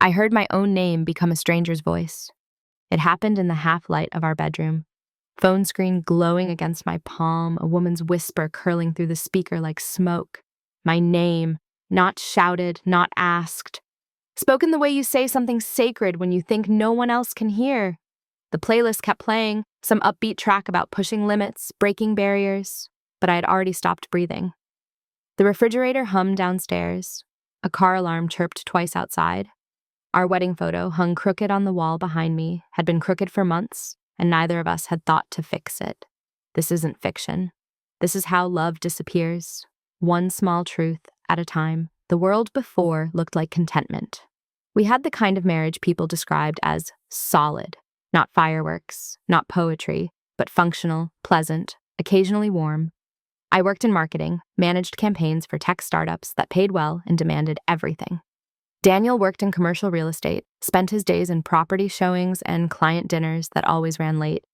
I heard my own name become a stranger's voice. It happened in the half-light of our bedroom. Phone screen glowing against my palm, a woman's whisper curling through the speaker like smoke. My name, not shouted, not asked. Spoken the way you say something sacred when you think no one else can hear. The playlist kept playing, some upbeat track about pushing limits, breaking barriers, but I had already stopped breathing. The refrigerator hummed downstairs. A car alarm chirped twice outside. Our wedding photo, hung crooked on the wall behind me, had been crooked for months, and neither of us had thought to fix it. This isn't fiction. This is how love disappears, one small truth at a time. The world before looked like contentment. We had the kind of marriage people described as solid, not fireworks, not poetry, but functional, pleasant, occasionally warm. I worked in marketing, managed campaigns for tech startups that paid well and demanded everything. Daniel worked in commercial real estate, spent his days in property showings and client dinners that always ran late.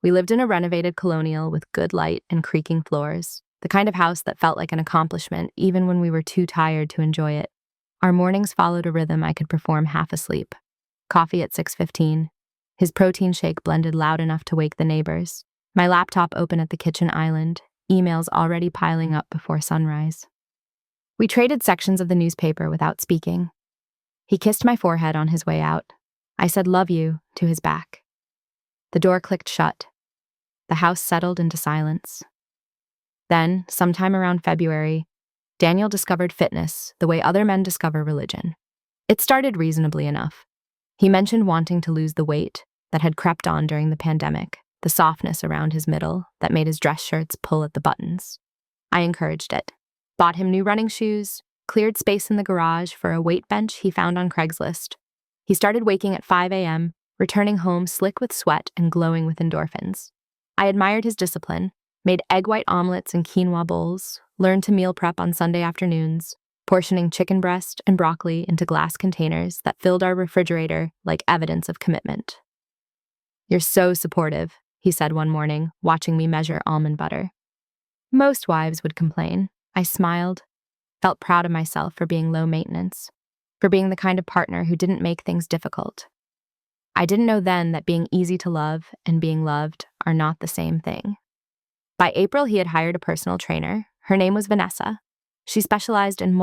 We lived in a renovated colonial with good light and creaking floors, the kind of house that felt like an accomplishment even when we were too tired to enjoy it. Our mornings followed a rhythm I could perform half asleep. Coffee at 6:15. His protein shake blended loud enough to wake the neighbors. My laptop open at the kitchen island, emails already piling up before sunrise. We traded sections of the newspaper without speaking. He kissed my forehead on his way out. I said "love you" to his back. The door clicked shut. The house settled into silence. Then, sometime around February, Daniel discovered fitness the way other men discover religion. It started reasonably enough. He mentioned wanting to lose the weight that had crept on during the pandemic, the softness around his middle that made his dress shirts pull at the buttons. I encouraged it. Bought him new running shoes, cleared space in the garage for a weight bench he found on Craigslist. He started waking at 5 a.m., returning home slick with sweat and glowing with endorphins. I admired his discipline, made egg white omelets and quinoa bowls, learned to meal prep on Sunday afternoons, portioning chicken breast and broccoli into glass containers that filled our refrigerator like evidence of commitment. "You're so supportive," he said one morning, watching me measure almond butter. Most wives would complain. I smiled, felt proud of myself for being low maintenance, for being the kind of partner who didn't make things difficult. I didn't know then that being easy to love and being loved are not the same thing. By April, he had hired a personal trainer. Her name was Vanessa. She specialized in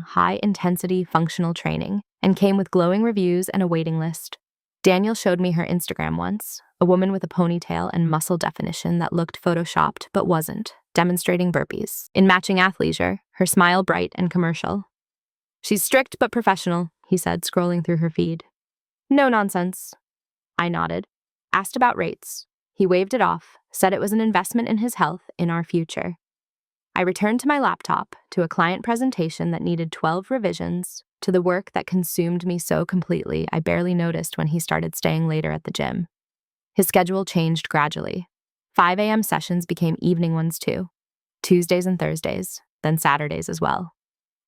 high-intensity functional training and came with glowing reviews and a waiting list. Daniel showed me her Instagram once, a woman with a ponytail and muscle definition that looked photoshopped but wasn't, demonstrating burpees. In matching athleisure, her smile bright and commercial. "She's strict but professional," he said, scrolling through her feed. "No nonsense." I nodded, asked about rates. He waved it off, said it was an investment in his health, in our future. I returned to my laptop, to a client presentation that needed 12 revisions, to the work that consumed me so completely I barely noticed when he started staying later at the gym. His schedule changed gradually. 5 a.m. sessions became evening ones too. Tuesdays and Thursdays, then Saturdays as well.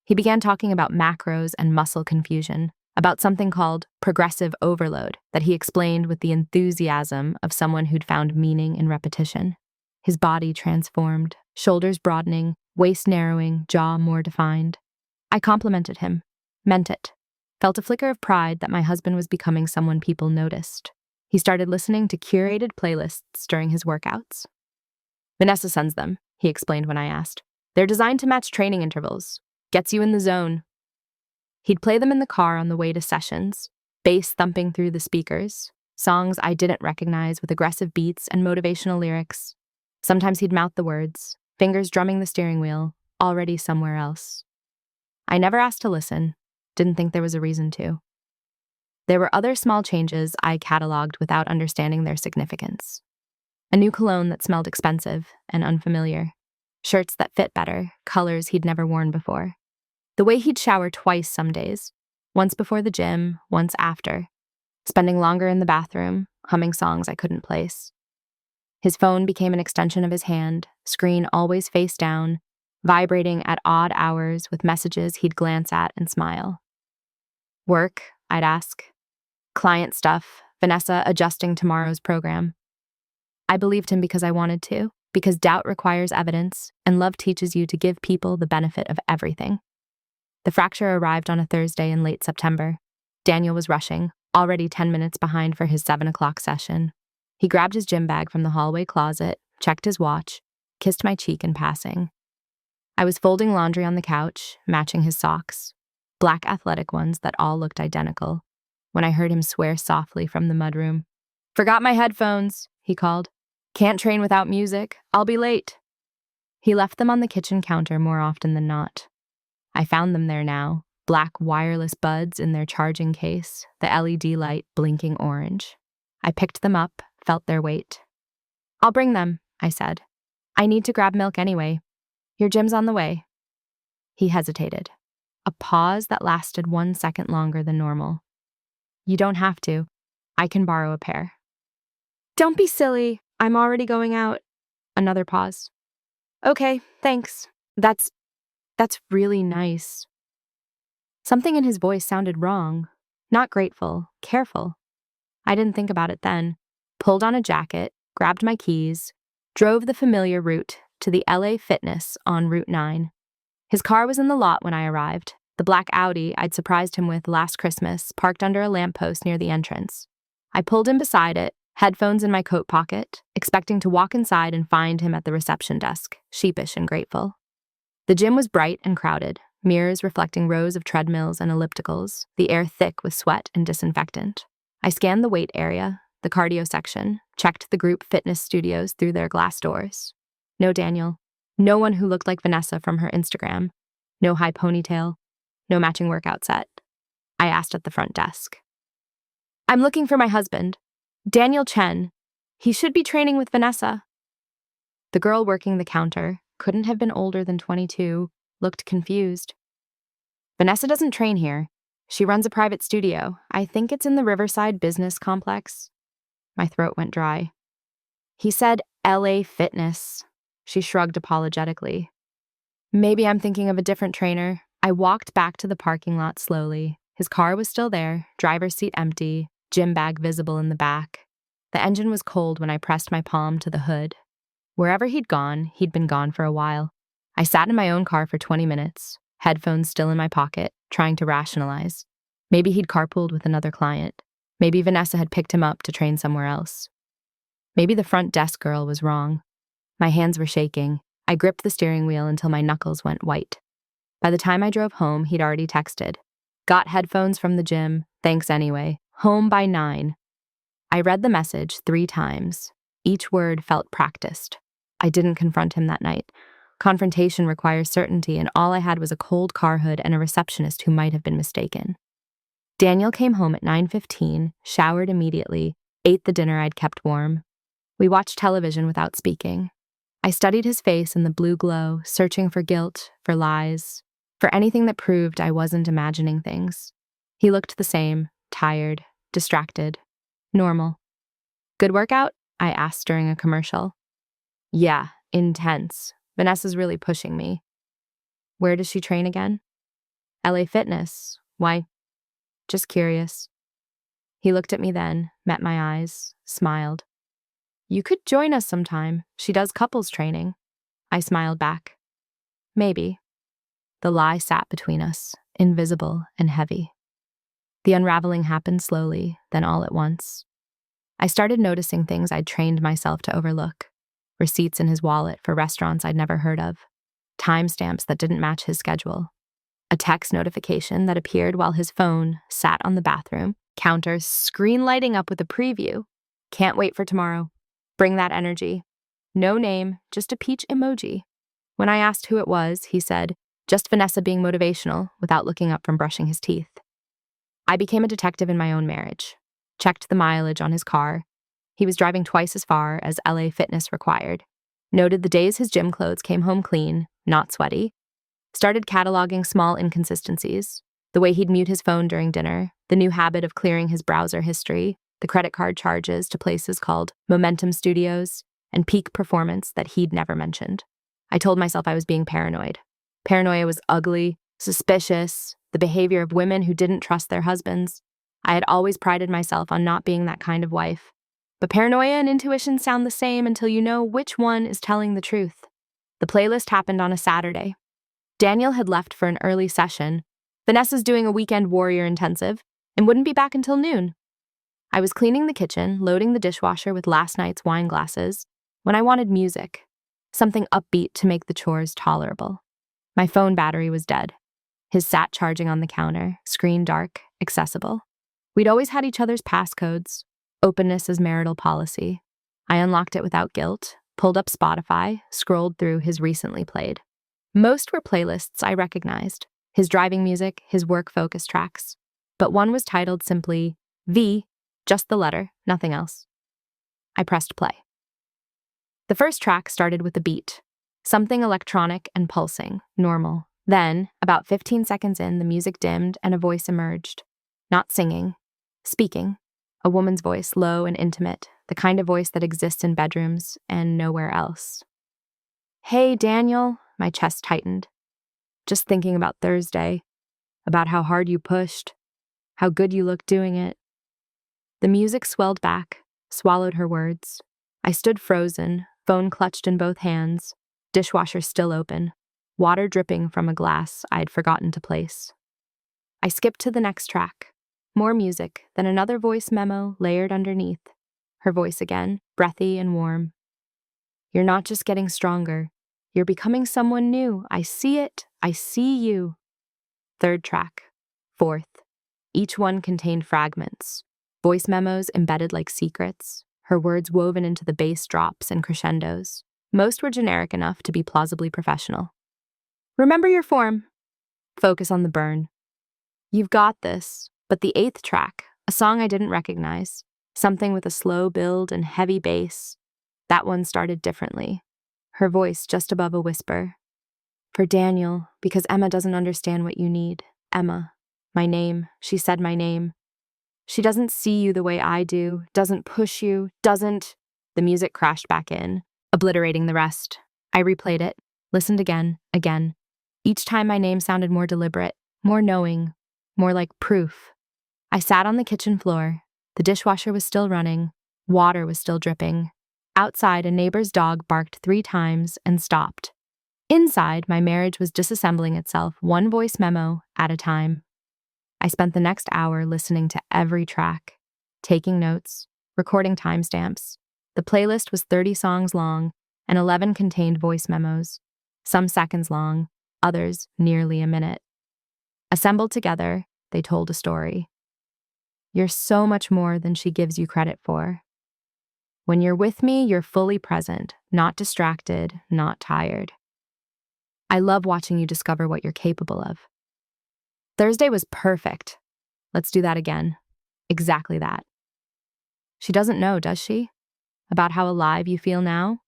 He began talking about macros and muscle confusion, about something called progressive overload that he explained with the enthusiasm of someone who'd found meaning in repetition. His body transformed, shoulders broadening, waist narrowing, jaw more defined. I complimented him, meant it, felt a flicker of pride that my husband was becoming someone people noticed. He started listening to curated playlists during his workouts. "Vanessa sends them," he explained when I asked. "They're designed to match training intervals. Gets you in the zone." He'd play them in the car on the way to sessions, bass thumping through the speakers, songs I didn't recognize with aggressive beats and motivational lyrics. Sometimes he'd mouth the words, fingers drumming the steering wheel, already somewhere else. I never asked to listen, didn't think there was a reason to. There were other small changes I cataloged without understanding their significance. A new cologne that smelled expensive and unfamiliar. Shirts that fit better, colors he'd never worn before. The way he'd shower twice some days, once before the gym, once after, spending longer in the bathroom, humming songs I couldn't place. His phone became an extension of his hand, screen always face down, vibrating at odd hours with messages he'd glance at and smile. "Work?" I'd ask. "Client stuff, Vanessa adjusting tomorrow's program." I believed him because I wanted to, because doubt requires evidence, and love teaches you to give people the benefit of everything. The fracture arrived on a Thursday in late September. Daniel was rushing, already 10 minutes behind for his 7 o'clock session. He grabbed his gym bag from the hallway closet, checked his watch, kissed my cheek in passing. I was folding laundry on the couch, matching his socks, black athletic ones that all looked identical, when I heard him swear softly from the mudroom. "Forgot my headphones," he called. "Can't train without music. I'll be late." He left them on the kitchen counter more often than not. I found them there now, black wireless buds in their charging case, the LED light blinking orange. I picked them up, felt their weight. "I'll bring them," I said. "I need to grab milk anyway. Your gym's on the way." He hesitated, a pause that lasted 1 second longer than normal. "You don't have to. I can borrow a pair." "Don't be silly. I'm already going out." Another pause. "Okay, thanks. That's really nice." Something in his voice sounded wrong. Not grateful, careful. I didn't think about it then. Pulled on a jacket, grabbed my keys, drove the familiar route to the LA Fitness on Route 9. His car was in the lot when I arrived, the black Audi I'd surprised him with last Christmas, parked under a lamppost near the entrance. I pulled in beside it, headphones in my coat pocket, expecting to walk inside and find him at the reception desk, sheepish and grateful. The gym was bright and crowded, mirrors reflecting rows of treadmills and ellipticals, the air thick with sweat and disinfectant. I scanned the weight area, the cardio section, checked the group fitness studios through their glass doors. No Daniel. No one who looked like Vanessa from her Instagram. No high ponytail. No matching workout set. I asked at the front desk. "I'm looking for my husband, Daniel Chen. He should be training with Vanessa." The girl working the counter, couldn't have been older than 22, looked confused. "Vanessa doesn't train here. She runs a private studio. I think it's in the Riverside Business Complex." My throat went dry. "He said LA Fitness." She shrugged apologetically. "Maybe I'm thinking of a different trainer." I walked back to the parking lot slowly. His car was still there, driver's seat empty, gym bag visible in the back. The engine was cold when I pressed my palm to the hood. Wherever he'd been gone for a while. I sat in my own car for 20 minutes, headphones still in my pocket, trying to rationalize. Maybe he'd carpooled with another client. Maybe Vanessa had picked him up to train somewhere else. Maybe the front desk girl was wrong. My hands were shaking. I gripped the steering wheel until my knuckles went white. By the time I drove home, he'd already texted. "Got headphones from the gym. Thanks anyway. Home by 9. I read the message 3 times. Each word felt practiced. I didn't confront him that night. Confrontation requires certainty, and all I had was a cold car hood and a receptionist who might have been mistaken. Daniel came home at 9:15, showered immediately, ate the dinner I'd kept warm. We watched television without speaking. I studied his face in the blue glow, searching for guilt, for lies, for anything that proved I wasn't imagining things. He looked the same, tired, distracted, normal. "Good workout?" I asked during a commercial. "Yeah, intense. Vanessa's really pushing me." "Where does she train again?" "LA Fitness. Why?" "Just curious." He looked at me then, met my eyes, smiled. "You could join us sometime. She does couples training." I smiled back. "Maybe." The lie sat between us, invisible and heavy. The unraveling happened slowly, then all at once. I started noticing things I'd trained myself to overlook. Receipts in his wallet for restaurants I'd never heard of. Timestamps that didn't match his schedule. A text notification that appeared while his phone sat on the bathroom counter, screen lighting up with a preview. "Can't wait for tomorrow. Bring that energy." No name, just a peach emoji. When I asked who it was, he said, "Just Vanessa being motivational," without looking up from brushing his teeth. I became a detective in my own marriage. Checked the mileage on his car. He was driving twice as far as LA Fitness required. Noted the days his gym clothes came home clean, not sweaty. Started cataloging small inconsistencies. The way he'd mute his phone during dinner, the new habit of clearing his browser history, the credit card charges to places called Momentum Studios, and peak performance that he'd never mentioned. I told myself I was being paranoid. Paranoia was ugly, suspicious, the behavior of women who didn't trust their husbands. I had always prided myself on not being that kind of wife. But paranoia and intuition sound the same until you know which one is telling the truth. The playlist happened on a Saturday. Daniel had left for an early session. Vanessa's doing a weekend warrior intensive, and wouldn't be back until noon. I was cleaning the kitchen, loading the dishwasher with last night's wine glasses, when I wanted music, something upbeat to make the chores tolerable. My phone battery was dead. His sat charging on the counter, screen dark, accessible. We'd always had each other's passcodes, openness as marital policy. I unlocked it without guilt, pulled up Spotify, scrolled through his recently played. Most were playlists I recognized, his driving music, his work-focused tracks. But one was titled simply V, just the letter, nothing else. I pressed play. The first track started with a beat, something electronic and pulsing, normal. Then, about 15 seconds in, the music dimmed and a voice emerged. Not singing, speaking. A woman's voice, low and intimate, the kind of voice that exists in bedrooms and nowhere else. "Hey, Daniel," my chest tightened. Just thinking about Thursday, about how hard you pushed, how good you looked doing it. The music swelled back, swallowed her words. I stood frozen, phone clutched in both hands, dishwasher still open, water dripping from a glass I'd forgotten to place. I skipped to the next track. More music, then another voice memo layered underneath. Her voice again, breathy and warm. "You're not just getting stronger. You're becoming someone new. I see it. I see you." Third track. Fourth. Each one contained fragments. Voice memos embedded like secrets, her words woven into the bass drops and crescendos. Most were generic enough to be plausibly professional. "Remember your form. Focus on the burn. You've got this." But the eighth track, a song I didn't recognize, something with a slow build and heavy bass, that one started differently. Her voice just above a whisper. "For Daniel, because Emma doesn't understand what you need. Emma. My name. She said my name. She doesn't see you the way I do, doesn't push you, doesn't..." The music crashed back in, obliterating the rest. I replayed it, listened again. Each time my name sounded more deliberate, more knowing, more like proof. I sat on the kitchen floor. The dishwasher was still running. Water was still dripping. Outside, a neighbor's dog barked 3 times and stopped. Inside, my marriage was disassembling itself, one voice memo at a time. I spent the next hour listening to every track, taking notes, recording timestamps. The playlist was 30 songs long, and 11 contained voice memos, some seconds long, others nearly a minute. Assembled together, they told a story. You're so much more than she gives you credit for. When you're with me, you're fully present, not distracted, not tired. I love watching you discover what you're capable of. Thursday was perfect. Let's do that again. Exactly that. She doesn't know, does she? About how alive you feel now?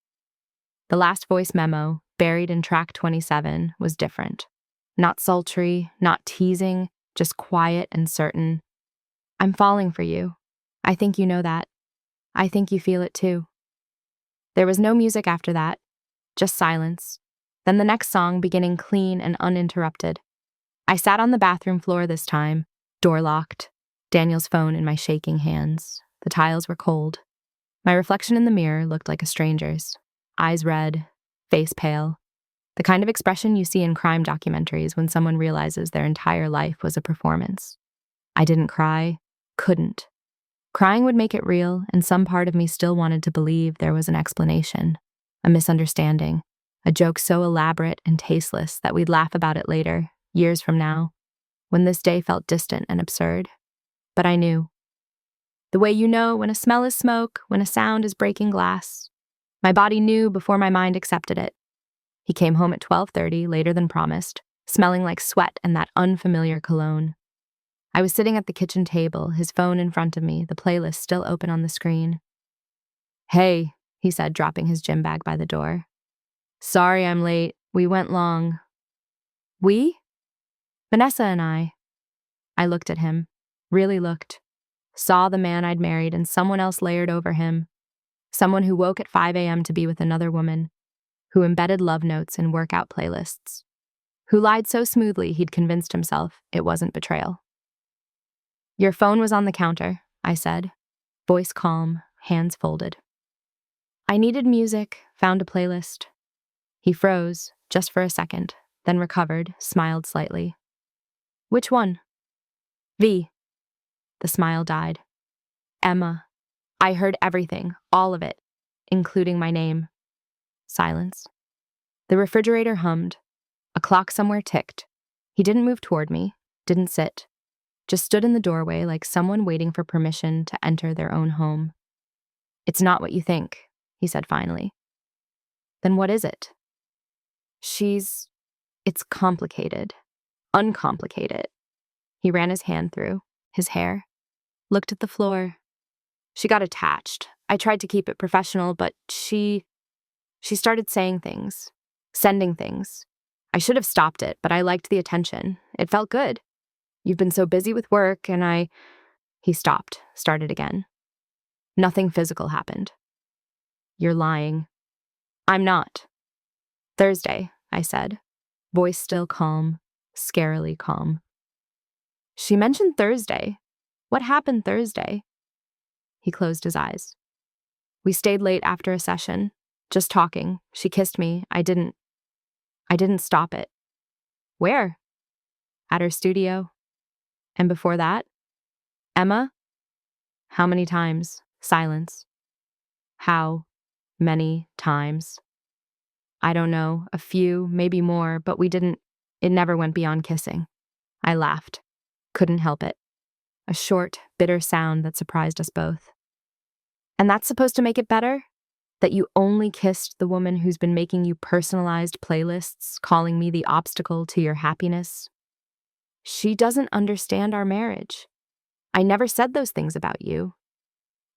The last voice memo, buried in track 27, was different. Not sultry, not teasing, just quiet and certain. "I'm falling for you. I think you know that. I think you feel it too." There was no music after that, just silence. Then the next song beginning clean and uninterrupted. I sat on the bathroom floor this time, door locked, Daniel's phone in my shaking hands. The tiles were cold. My reflection in the mirror looked like a stranger's. Eyes red, face pale. The kind of expression you see in crime documentaries when someone realizes their entire life was a performance. I didn't cry, couldn't. Crying would make it real, and some part of me still wanted to believe there was an explanation, a misunderstanding, a joke so elaborate and tasteless that we'd laugh about it later, years from now, when this day felt distant and absurd. But I knew. The way you know when a smell is smoke, when a sound is breaking glass. My body knew before my mind accepted it. He came home at 12:30, later than promised, smelling like sweat and that unfamiliar cologne. I was sitting at the kitchen table, his phone in front of me, the playlist still open on the screen. "Hey," he said, dropping his gym bag by the door. "Sorry I'm late. We went long." "We?" "Vanessa and I." I looked at him, really looked. Saw the man I'd married and someone else layered over him. Someone who woke at 5 a.m. to be with another woman, who embedded love notes in workout playlists, who lied so smoothly he'd convinced himself it wasn't betrayal. "Your phone was on the counter," I said, voice calm, hands folded. I needed music, found a playlist. He froze, just for a second, then recovered, smiled slightly. "Which one?" "V." The smile died. Emma. I heard everything, all of it, including my name. Silence. The refrigerator hummed. A clock somewhere ticked. He didn't move toward me, didn't sit, just stood in the doorway like someone waiting for permission to enter their own home. It's not what you think, he said finally. Then what is it? It's complicated. Uncomplicated. He ran his hand through his hair, looked at the floor. She got attached. I tried to keep it professional, but she started saying things, sending things. I should have stopped it, but I liked the attention. It felt good. You've been so busy with work, and He stopped, started again. Nothing physical happened. You're lying. I'm not. Thursday, I said, voice still calm, scarily calm. She mentioned Thursday. What happened Thursday? He closed his eyes. We stayed late after a session, just talking. She kissed me. I didn't stop it. Where? At her studio. And before that? Emma? How many times? Silence. How many times? I don't know, a few, maybe more, but it never went beyond kissing. I laughed. Couldn't help it. A short, bitter sound that surprised us both. And that's supposed to make it better? That you only kissed the woman who's been making you personalized playlists, calling me the obstacle to your happiness? She doesn't understand our marriage. I never said those things about you.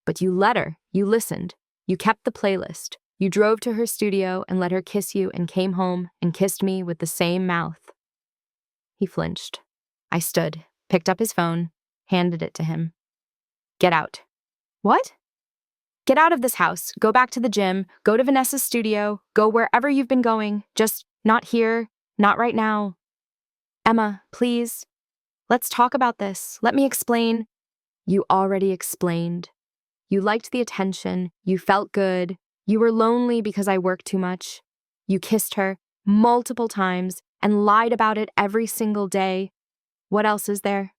But you let her, you listened, you kept the playlist, you drove to her studio and let her kiss you and came home and kissed me with the same mouth. He flinched. I stood, picked up his phone, handed it to him. Get out. What? Get out of this house, go back to the gym, go to Vanessa's studio, go wherever you've been going, just not here, not right now. Emma, please. Let's talk about this. Let me explain. You already explained. You liked the attention. You felt good. You were lonely because I worked too much. You kissed her multiple times and lied about it every single day. What else is there?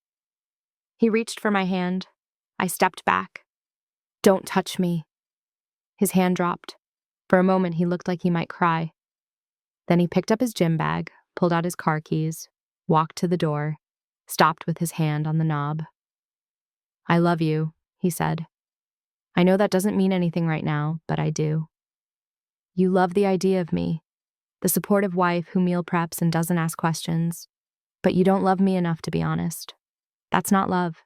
He reached for my hand. I stepped back. Don't touch me. His hand dropped. For a moment, he looked like he might cry. Then he picked up his gym bag, pulled out his car keys, walked to the door, stopped with his hand on the knob. I love you, he said. I know that doesn't mean anything right now, but I do. You love the idea of me, the supportive wife who meal preps and doesn't ask questions, but you don't love me enough to be honest. That's not love.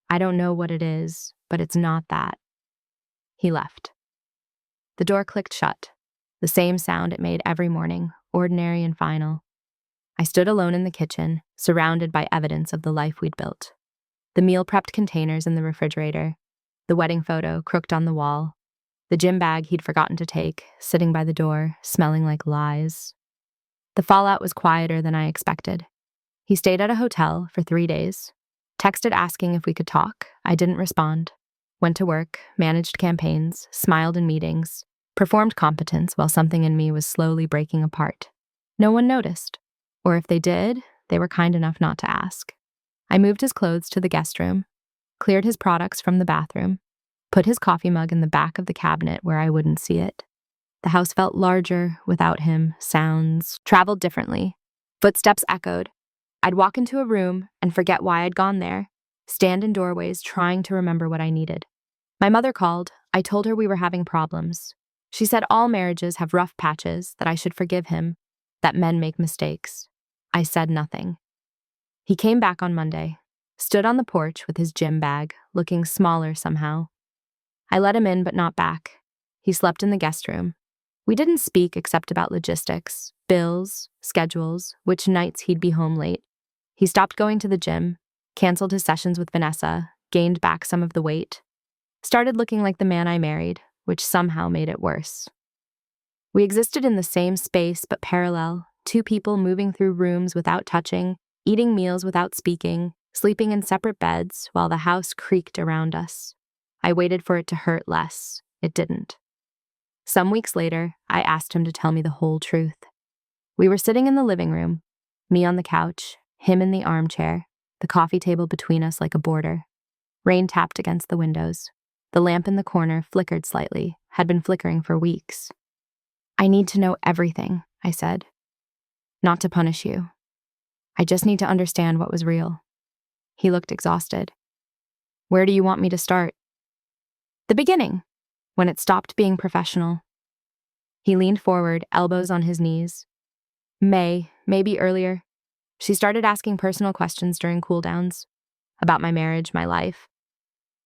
I don't know what it is, but it's not that. He left. The door clicked shut, the same sound it made every morning, ordinary and final. I stood alone in the kitchen, surrounded by evidence of the life we'd built. The meal-prepped containers in the refrigerator, the wedding photo crooked on the wall, the gym bag he'd forgotten to take, sitting by the door, smelling like lies. The fallout was quieter than I expected. He stayed at a hotel for 3 days, texted asking if we could talk. I didn't respond. Went to work, managed campaigns, smiled in meetings, performed competence while something in me was slowly breaking apart. No one noticed. Or if they did, they were kind enough not to ask. I moved his clothes to the guest room, cleared his products from the bathroom, put his coffee mug in the back of the cabinet where I wouldn't see it. The house felt larger without him, sounds traveled differently. Footsteps echoed. I'd walk into a room and forget why I'd gone there, stand in doorways trying to remember what I needed. My mother called. I told her we were having problems. She said all marriages have rough patches, that I should forgive him, that men make mistakes. I said nothing. He came back on Monday, stood on the porch with his gym bag, looking smaller somehow. I let him in but not back. He slept in the guest room. We didn't speak except about logistics, bills, schedules, which nights he'd be home late. He stopped going to the gym, canceled his sessions with Vanessa, gained back some of the weight, started looking like the man I married, which somehow made it worse. We existed in the same space but parallel, two people moving through rooms without touching, eating meals without speaking, sleeping in separate beds while the house creaked around us. I waited for it to hurt less. It didn't. Some weeks later, I asked him to tell me the whole truth. We were sitting in the living room, me on the couch, him in the armchair, the coffee table between us like a border. Rain tapped against the windows. The lamp in the corner flickered slightly, had been flickering for weeks. I need to know everything, I said. Not to punish you. I just need to understand what was real. He looked exhausted. Where do you want me to start? The beginning, when it stopped being professional. He leaned forward, elbows on his knees. Maybe earlier. She started asking personal questions during cool downs. About my marriage, my life.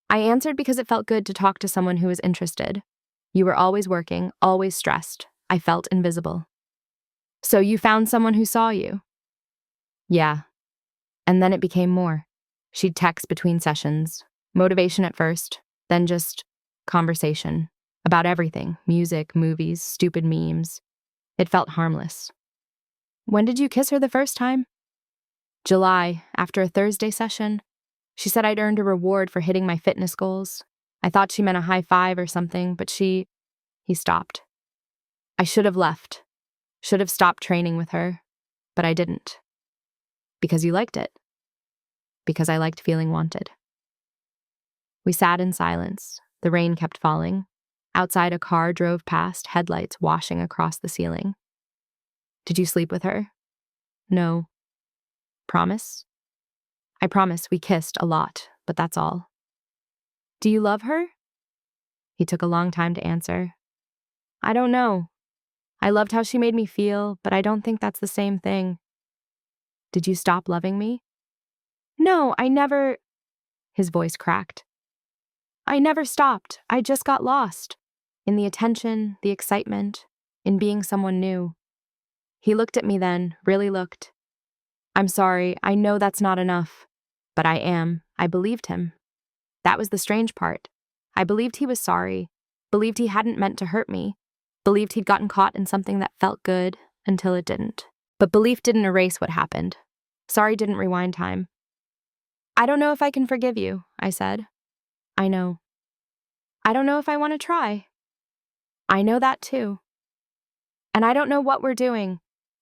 I answered because it felt good to talk to someone who was interested. You were always working, always stressed. I felt invisible. So you found someone who saw you? Yeah. And then it became more. She'd text between sessions. Motivation at first, then just conversation. About everything, music, movies, stupid memes. It felt harmless. When did you kiss her the first time? July, after a Thursday session. She said I'd earned a reward for hitting my fitness goals. I thought she meant a high five or something, but He stopped. I should have left. Should have stopped training with her. But I didn't. Because you liked it. Because I liked feeling wanted. We sat in silence. The rain kept falling. Outside, a car drove past, headlights washing across the ceiling. Did you sleep with her? No. Promise? I promise. We kissed a lot, but that's all. Do you love her? He took a long time to answer. I don't know. I loved how she made me feel, but I don't think that's the same thing. Did you stop loving me? No, I never. His voice cracked. I never stopped. I just got lost. In the attention, the excitement, in being someone new. He looked at me then, really looked. I'm sorry, I know that's not enough. But I am. I believed him. That was the strange part. I believed he was sorry, believed he hadn't meant to hurt me, believed he'd gotten caught in something that felt good until it didn't. But belief didn't erase what happened. Sorry didn't rewind time. I don't know if I can forgive you, I said. I know. I don't know if I want to try. I know that too. And I don't know what we're doing,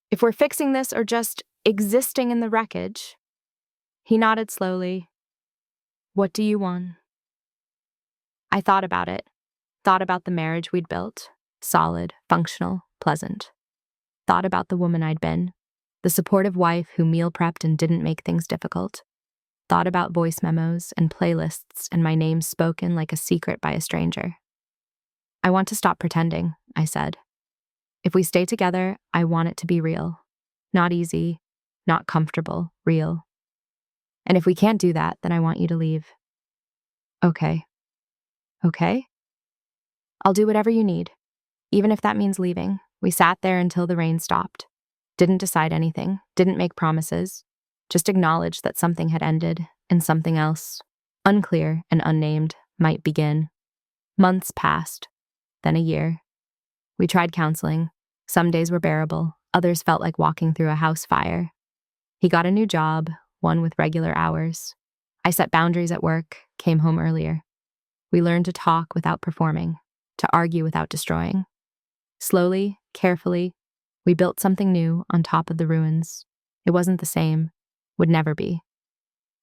if we're fixing this or just existing in the wreckage. He nodded slowly. What do you want? I thought about it, thought about the marriage we'd built, solid, functional, pleasant. Thought about the woman I'd been, the supportive wife who meal prepped and didn't make things difficult. Thought about voice memos and playlists and my name spoken like a secret by a stranger. I want to stop pretending, I said. If we stay together, I want it to be real. Not easy, not comfortable, real. And if we can't do that, then I want you to leave. Okay. Okay? I'll do whatever you need, even if that means leaving. We sat there until the rain stopped. Didn't decide anything, didn't make promises, just acknowledged that something had ended and something else, unclear and unnamed, might begin. Months passed, then a year. We tried counseling. Some days were bearable, others felt like walking through a house fire. He got a new job, one with regular hours. I set boundaries at work, came home earlier. We learned to talk without performing, to argue without destroying. Slowly, carefully, we built something new on top of the ruins. It wasn't the same, would never be.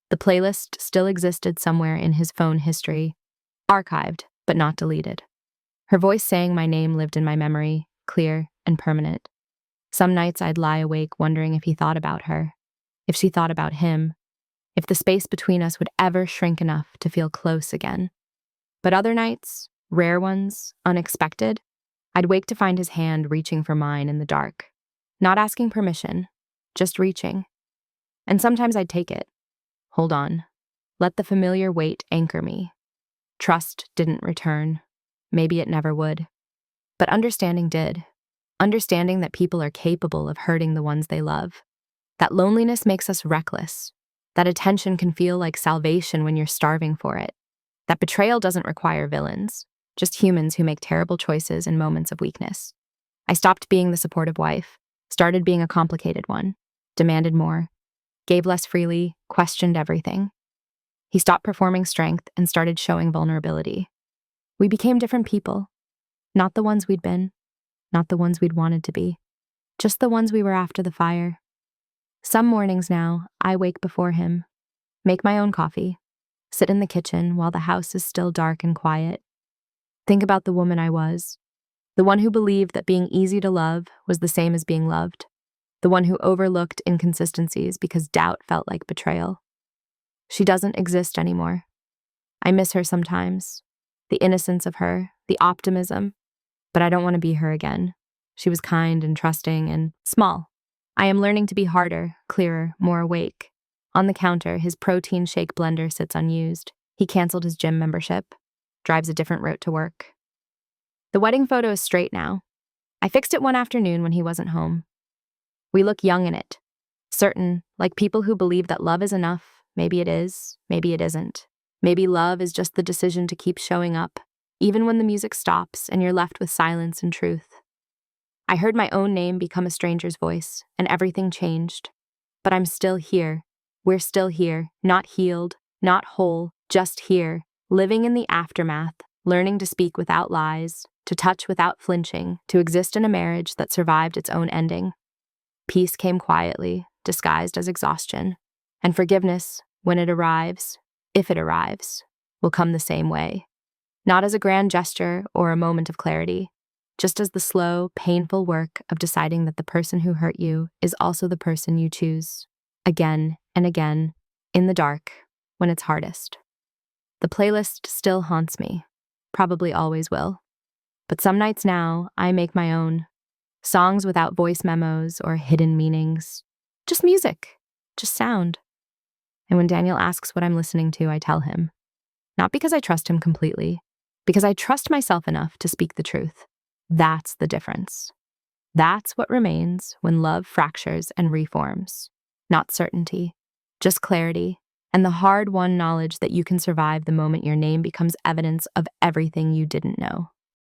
The playlist still existed somewhere in his phone history, archived but not deleted. Her voice saying my name lived in my memory, clear and permanent. Some nights I'd lie awake wondering if he thought about her, if she thought about him, if the space between us would ever shrink enough to feel close again. But other nights, rare ones, unexpected, I'd wake to find his hand reaching for mine in the dark, not asking permission, just reaching. And sometimes I'd take it. Hold on. Let the familiar weight anchor me. Trust didn't return. Maybe it never would. But understanding did. Understanding that people are capable of hurting the ones they love. That loneliness makes us reckless. That attention can feel like salvation when you're starving for it. That betrayal doesn't require villains, just humans who make terrible choices in moments of weakness. I stopped being the supportive wife, started being a complicated one, demanded more, gave less freely, questioned everything. He stopped performing strength and started showing vulnerability. We became different people, not the ones we'd been, not the ones we'd wanted to be, just the ones we were after the fire. Some mornings now, I wake before him, make my own coffee, Sit in the kitchen while the house is still dark and quiet. Think about the woman I was. The one who believed that being easy to love was the same as being loved. The one who overlooked inconsistencies because doubt felt like betrayal. She doesn't exist anymore. I miss her sometimes. The innocence of her, the optimism. But I don't want to be her again. She was kind and trusting and small. I am learning to be harder, clearer, more awake. On the counter, his protein shake blender sits unused. He canceled his gym membership, drives a different route to work. The wedding photo is straight now. I fixed it one afternoon when he wasn't home. We look young in it, certain, like people who believe that love is enough. Maybe it is, maybe it isn't. Maybe love is just the decision to keep showing up, even when the music stops and you're left with silence and truth. I heard my own name become a stranger's voice, and everything changed. But I'm still here. We're still here, not healed, not whole, just here, living in the aftermath, learning to speak without lies, to touch without flinching, to exist in a marriage that survived its own ending. Peace came quietly, disguised as exhaustion. And forgiveness, when it arrives, if it arrives, will come the same way. Not as a grand gesture or a moment of clarity, just as the slow, painful work of deciding that the person who hurt you is also the person you choose, again and again, in the dark, when it's hardest. The playlist still haunts me, probably always will. But some nights now, I make my own. Songs without voice memos or hidden meanings. Just music, just sound. And when Daniel asks what I'm listening to, I tell him. Not because I trust him completely, because I trust myself enough to speak the truth. That's the difference. That's what remains when love fractures and reforms. Not certainty, just clarity, and the hard-won knowledge that you can survive the moment your name becomes evidence of everything you didn't know.